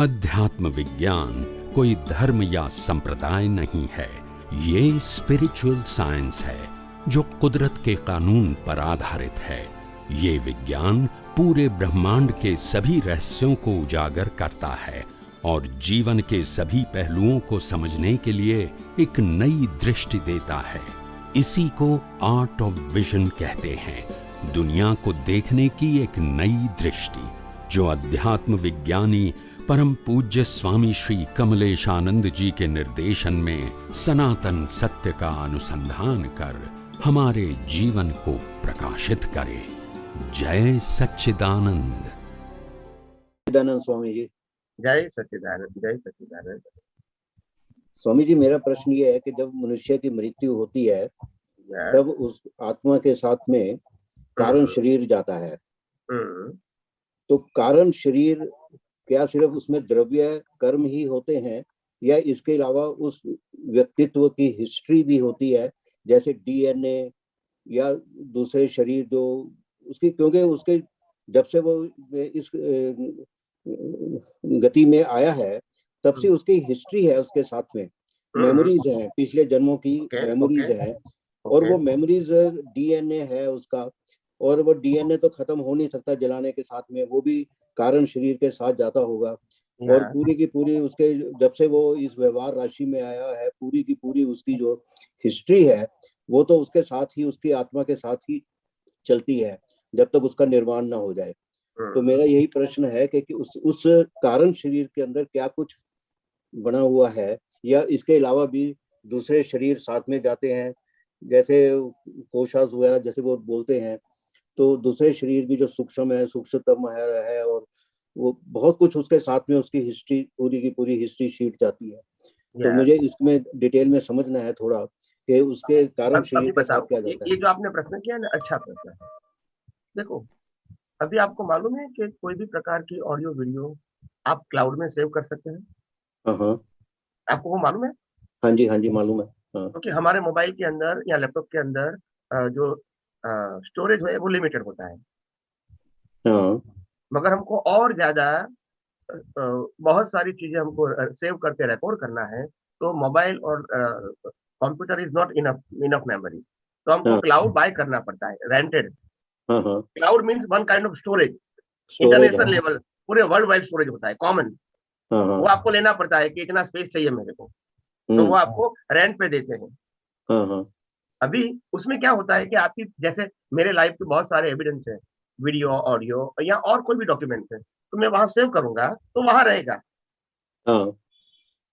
अध्यात्म विज्ञान कोई धर्म या संप्रदाय नहीं है, ये स्पिरिचुअल साइंस है जो कुदरत के कानून पर आधारित है। ये विज्ञान पूरे ब्रह्मांड के सभी रहस्यों को उजागर करता है और जीवन के सभी पहलुओं को समझने के लिए एक नई दृष्टि देता है। इसी को आर्ट ऑफ विजन कहते हैं, दुनिया को देखने की एक नई दृष्टि, जो अध्यात्म विज्ञानी परम पूज्य स्वामी श्री कमलेशानंद जी के निर्देशन में सनातन सत्य का अनुसंधान कर हमारे जीवन को प्रकाशित करे। जय सच्चिदानंद। सच्चिदानंद स्वामी जी। जय सच्चिदानंद, जय सच्चिदानंद। स्वामी जी, मेरा प्रश्न ये है कि जब मनुष्य की मृत्यु होती है तब उस आत्मा के साथ में कारण शरीर जाता है, तो कारण शरीर क्या सिर्फ उसमें द्रव्य कर्म ही होते हैं या इसके अलावा उस व्यक्तित्व की हिस्ट्री भी होती है, जैसे डीएनए या दूसरे शरीर जो उसकी, क्योंकि उसके जब से वो इस गति में आया है तब से उसकी हिस्ट्री है, उसके साथ में मेमोरीज हैं, पिछले जन्मों की मेमोरीज हैं, और वो मेमोरीज डीएनए है उसका, और वो डीएनए तो खत्म हो नहीं सकता जलाने के साथ में, वो भी कारण शरीर के साथ जाता होगा। और पूरी की पूरी उसके जब से वो इस व्यवहार राशि में आया है, पूरी की पूरी उसकी जो हिस्ट्री है वो तो उसके साथ ही, उसकी आत्मा के साथ ही चलती है जब तक उसका निर्वाण ना हो जाए। तो मेरा यही प्रश्न है कि उस कारण शरीर के अंदर क्या कुछ बना हुआ है या इसके अलावा भी दूसरे शरीर साथ में जाते हैं, जैसे कोशास वगैरह जैसे वो बोलते हैं, तो दूसरे शरीर भी जो सूक्ष्म है, सूक्ष्मतम है, और वो बहुत कुछ उसके साथ में उसकी हिस्ट्री, पूरी की पूरी हिस्ट्री शीट जाती है। तो मुझे इसमें डिटेल में समझना है थोड़ा कि उसके कारण शरीर के साथ क्या जाता है। ये जो आपने प्रश्न किया ना, अच्छा प्रश्न है। देखो, अभी आपको मालूम है कि कोई भी प्रकार की ऑडियो वीडियो आप क्लाउड में सेव कर सकते हैं? हाँ, आपको वो मालूम है? हाँ जी मालूम है। क्योंकि हमारे मोबाइल के अंदर या लैपटॉप के अंदर जो स्टोरेज है वो लिमिटेड होता है। मगर हमको और ज्यादा बहुत सारी चीजें हमको सेव करके रिकॉर्ड करना है, तो मोबाइल और computer is not enough memory, तो हमको क्लाउड बाय करना पड़ता है, rented. Cloud means one kind of storage, international level, पूरे वर्ल्ड वाइड स्टोरेज होता है, कॉमन। वो आपको लेना पड़ता है कि इतना स्पेस चाहिए मेरे को, तो वो आपको रेंट पे देते हैं। अभी उसमें क्या होता है कि आपकी, जैसे मेरे लाइफ के बहुत सारे एविडेंस है, वीडियो, ऑडियो या और कोई भी डॉक्यूमेंट है, तो मैं वहां सेव करूंगा तो वहां रहेगा।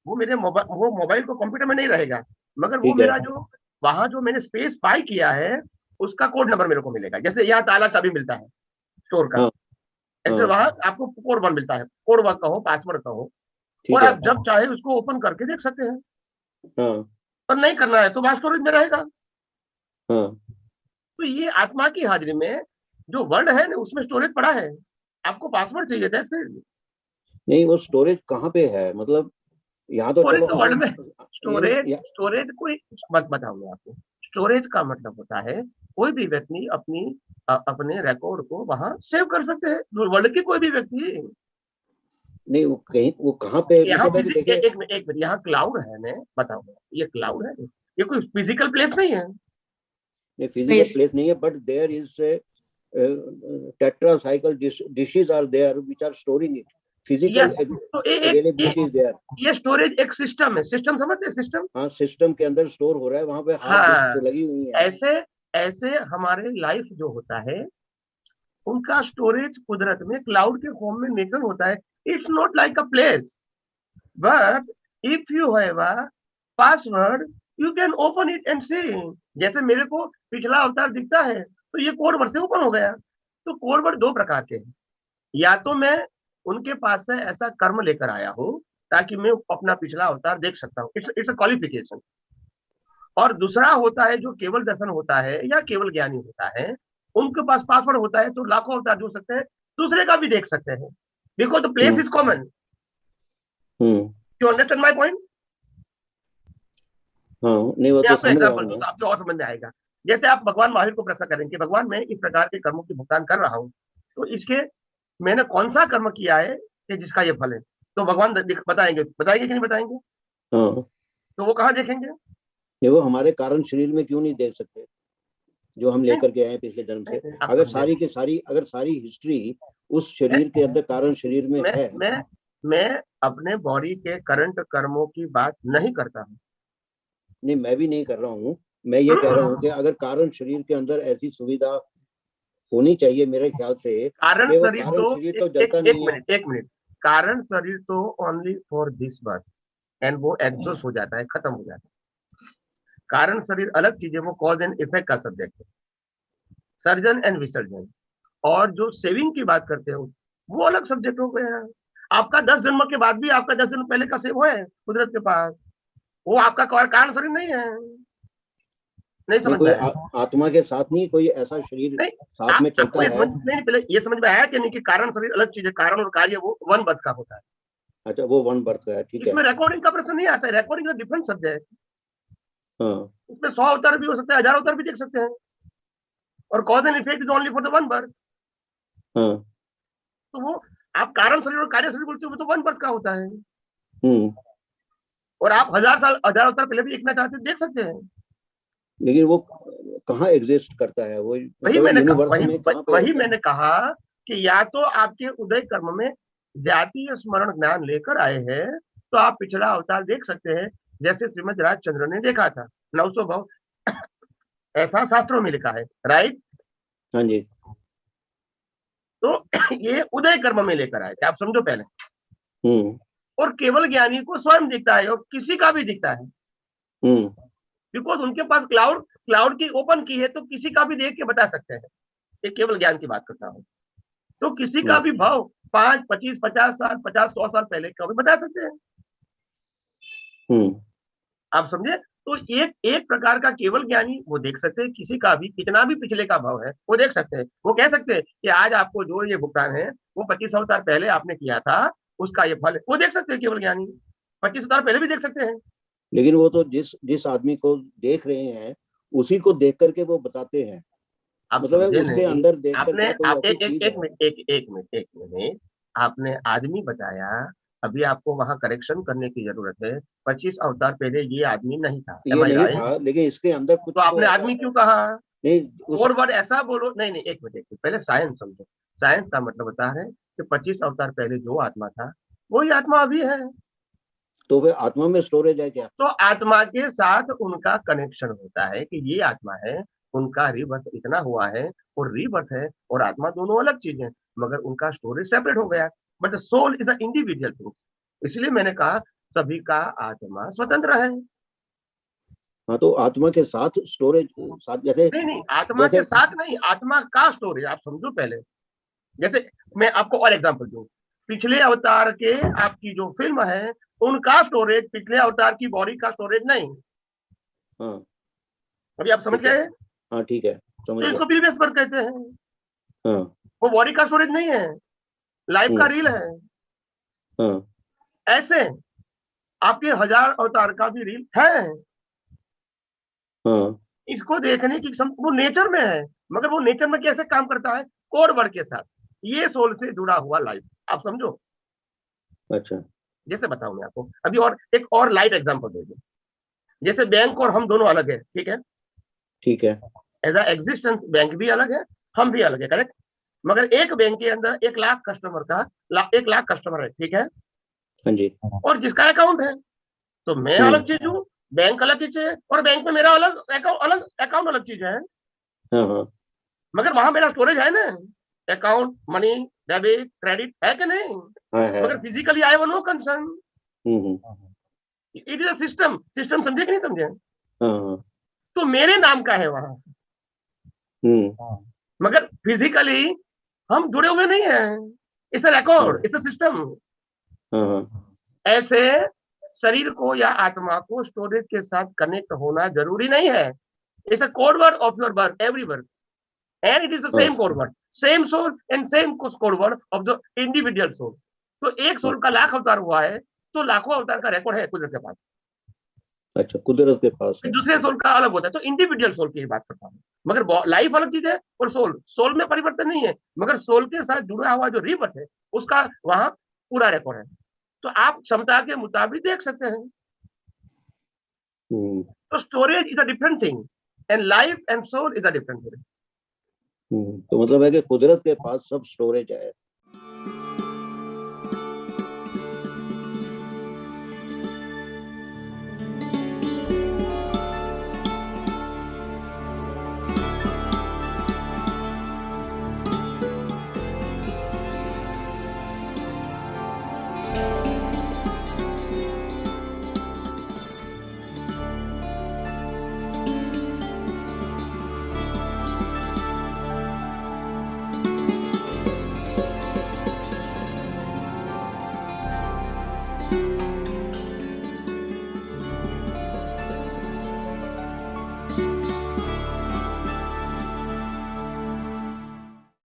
वो मेरे मोबाइल को कंप्यूटर में नहीं रहेगा, मगर वो मेरा जो वहां जो मैंने स्पेस बाय किया है उसका कोड नंबर मेरे को मिलेगा। जैसे यहाँ ताला चाबी मिलता है स्टोर का, ऐसे वहां आपको कोड वन मिलता है, कोड वन कहो, पासवर्ड कहो, और आप जब चाहे उसको ओपन करके देख सकते हैं। और नहीं करना है तो वहां स्टोरेज में रहेगा। तो ये आत्मा की हाजिरी में जो वर्ल्ड है ना, उसमें स्टोरेज पड़ा है, आपको पासवर्ड चाहिए था फिर नहीं। वो स्टोरेज कहाँ पे है? मतलब यहाँ तो चलो वर्ल्ड में स्टोरेज कोई मत बताऊंगा आपको। स्टोरेज का मतलब होता है कोई भी व्यक्ति अपने रिकॉर्ड को वहां सेव कर सकते हैं, वर्ल्ड की कोई भी व्यक्ति नहीं। वो कहीं, वो कहाँ पे? यहाँ एक मिनट, यहाँ क्लाउड है, मैं बताऊंगा, ये क्लाउड है, ये कोई फिजिकल प्लेस नहीं है। नहीं, फिजिकल प्लेस नहीं है, but there is tetracycle dishes are there which are storing it. Physical availability is there. ये स्टोरेज एक सिस्टम है, सिस्टम समझते हैं? सिस्टम, हाँ, सिस्टम के अंदर स्टोर हो रहा है, वहां पे हार्ड डिस्क लगी हुई है। ऐसे हमारे लाइफ जो होता है उनका स्टोरेज कुदरत में क्लाउड के फॉर्म में नेचर होता है। It's not like a place, but if you have a password you can open it and see. जैसे मेरे को पिछला अवतार दिखता है तो ये कोड वर्ड से ओपन हो गया। तो कोड वर्ड दो प्रकार के हैं, या तो मैं उनके पास से ऐसा कर्म लेकर आया हूं ताकि मैं अपना पिछला अवतार देख सकता हूँ, इट्स अ क्वालिफिकेशन। और दूसरा होता है जो केवल दर्शन होता है या केवल ज्ञानी होता है, उनके पास पासवर्ड होता है तो लाखों अवतार जो सकते हैं, दूसरे का भी देख सकते हैं, because the place is common. You understand my point? नहीं, वो तो समझ रहा हूं। आपको और समझ में आएगा। जैसे आप भगवान महावीर को प्रश्न करेंगे, भगवान मैं इस प्रकार के कर्मों की भुगतान कर रहा हूँ, तो इसके मैंने कौन सा कर्म किया है कि जिसका ये फल है? तो भगवान बताएंगे कि नहीं बताएंगे? हाँ, तो वो कहाँ देखेंगे? ये वो हमारे कारण शरीर में क्यों नहीं देख सकते जो हम लेकर के आए पिछले जन्म से? अगर सारी की सारी, अगर सारी हिस्ट्री उस शरीर के अंदर कारण शरीर में है। मैं अपने बॉडी के करंट कर्मों की बात नहीं करता हूँ। नहीं, मैं भी नहीं कर रहा हूँ। मैं ये कह रहा हूँ कि अगर कारण शरीर के अंदर ऐसी सुविधा होनी चाहिए मेरे ख्याल से, कारण शरीर तो जलता नहीं है। एक मिनट, कारण शरीर तो only for this birth and वो एग्जॉस्ट हो जाता है, खत्म हो जाता है। कारण शरीर अलग चीज है, वो कॉज एंड इफेक्ट का सब्जेक्ट है, सर्जन एंड विसर्जन। और जो सेविंग की बात करते हो वो अलग सब्जेक्ट हो गया। आपका 10 जन्म के बाद भी आपका 10 जन्म पहले का सेव है कुदरत के पास, वो आपका कारण शरीर नहीं है। नहीं समझ कोई में आत्मा के साथ नहीं कोई ऐसा शरीर नहीं, साथ में चलता है? नहीं, पहले ये समझ में आया कि नहीं कि कारण शरीर अलग चीज है, कारण और कार्य वो वन बर्थ का होता है। अच्छा, वो वन बर्थ का है, ठीक है। इसमें रिकॉर्डिंग का प्रश्न नहीं आता है, रिकॉर्डिंग का डिफरेंट सब्जेक्ट। हाँ, उसमें 100 अवतार भी हो सकते हैं, 1000 अवतार भी देख सकते हैं, और cause and effect is only for the one birth. हाँ, तो वो आप कारण शरीर और कार्य शरीर बोलते हो, वो तो वन बर्थ का होता है। और आप 1000 अवतार पहले भी देखना चाहते देख सकते हैं। लेकिन वो कहाँ एग्जिस्ट करता है? वो वही मतलब मैंने कहा कि या तो आपके उदय कर्म में जातीय स्मरण ज्ञान लेकर आए हैं तो आप पिछला अवतार देख सकते हैं, जैसे श्रीमद राजचंद्र ने देखा था 900 भव, ऐसा शास्त्रों में लिखा है, राइट? हाँ जी। तो ये उदय कर्म में लेकर आए थे, आप समझो पहले। और केवल ज्ञानी को स्वयं दिखता है और किसी का भी दिखता है, बिकॉज उनके पास क्लाउड की ओपन की है, तो किसी का भी देख के बता सकते हैं। ये केवल ज्ञान की बात करता हूँ। तो किसी का भी भाव 5, 25, 50 साल, 50, 100 साल पहले का भी बता सकते हैं। आप समझे? तो एक प्रकार का केवल ज्ञानी वो देख सकते हैं, किसी का भी कितना भी पिछले का भाव है वो देख सकते हैं। वो कह सकते हैं कि आज आपको जो ये भुगतान है वो 25 अवतार पहले आपने किया था, उसका ये फल है, वो देख सकते हैं केवल ज्ञानी। 25 अवतार पहले भी देख सकते हैं। लेकिन वो तो जिस आदमी को देख रहे हैं उसी को देख करके वो बताते हैं, मतलब उसके अंदर देख करके। एक मिनट, आपने आदमी बताया, अभी आपको वहां करेक्शन करने की जरूरत है। 25 अवतार पहले ये आदमी नहीं था, ये नहीं था, लेकिन इसके अंदर कुछ तो आपने आदमी क्यों कहा? नहीं और वर्ड ऐसा बोलो। नहीं, एक मिनट, पहले साइंस समझो। साइंस का मतलब बता रहे कि 25 अवतार पहले जो आत्मा था वही आत्मा अभी है। तो वे आत्मा में स्टोरेज है क्या? तो आत्मा के साथ उनका कनेक्शन होता है कि ये आत्मा है, उनका रीबर्थ इतना हुआ है, और रीबर्थ है और आत्मा दोनों अलग चीज है, मगर उनका स्टोरेज सेपरेट हो गया। But soul is a individual thing, इसलिए मैंने कहा सभी का आत्मा स्वतंत्र है। हाँ, तो आत्मा के साथ स्टोरेज साथ, जैसे नहीं, आत्मा के साथ नहीं, आत्मा का स्टोरेज। आप समझो पहले, जैसे मैं आपको और एग्जांपल दूं, पिछले अवतार के आपकी जो फिल्म है उनका स्टोरेज पिछले अवतार की बॉडी का स्टोरेज नहीं। हाँ, अभी आप समझ गए? हाँ, ठीक है, समझ गया। इसको बिल बेस पर कहते हैं। हाँ, वो बॉडी का स्टोरेज नहीं है, लाइफ का रील है। हाँ, ऐसे आपके 1000 अवतार का भी रील है। हाँ, इसको देखने की वो नेचर में है, मगर वो नेचर में कैसे काम करता है? कोड वर्ड के साथ, ये सोल से जुड़ा हुआ लाइफ। आप समझो। अच्छा, जैसे बताऊं मैं आपको अभी, और एक और लाइट एग्जांपल दे दूं। जैसे बैंक और हम दोनों अलग है, ठीक है? ठीक है। एज अ एग्जिस्टेंस बैंक भी अलग है, हम भी अलग है, करेक्ट? मगर एक बैंक के अंदर 1 लाख कस्टमर का 1 लाख कस्टमर है, ठीक है? हाँ जी। और जिसका अकाउंट है, तो मैं अलग चीज हूँ, बैंक अलग चीज है, और बैंक में मेरा अलग अकाउंट अलग चीज है। हाँ, हाँ, मगर वहां मेरा स्टोरेज है ना, अकाउंट, मनी, डेबिट, क्रेडिट है कि नहीं? हाँ, है। मगर फिजिकली आई वो no concern. It is a system समझे कि नहीं समझे? हाँ, तो मेरे नाम का है वहां, मगर फिजिकली हम जुड़े हुए नहीं है। It's a record, it's a system. ऐसे शरीर को या आत्मा को स्टोरेज के साथ कनेक्ट होना जरूरी नहीं है। It's a code word of your birth, every birth, and it is the same code word, same soul and same code word of the individual soul. तो एक सोल का लाख अवतार हुआ है, तो लाखों अवतार का रिकॉर्ड है कुदरत के पास। अच्छा, कुदरत के पास है। दूसरे सोल का अलग होता है, तो इंडिविजुअल सोल की बात करता हूँ। मगर लाइफ अलग चीज है और सोल में परिवर्तन नहीं है, मगर सोल के साथ जुड़ा हुआ जो रीबर्थ है उसका वहां पूरा रिकॉर्ड है। तो आप क्षमता के मुताबिक देख सकते हैं। तो storage is a different thing and life and soul is a different thing. तो मतलब है कि कुदरत के पास सब स्टोरेज है,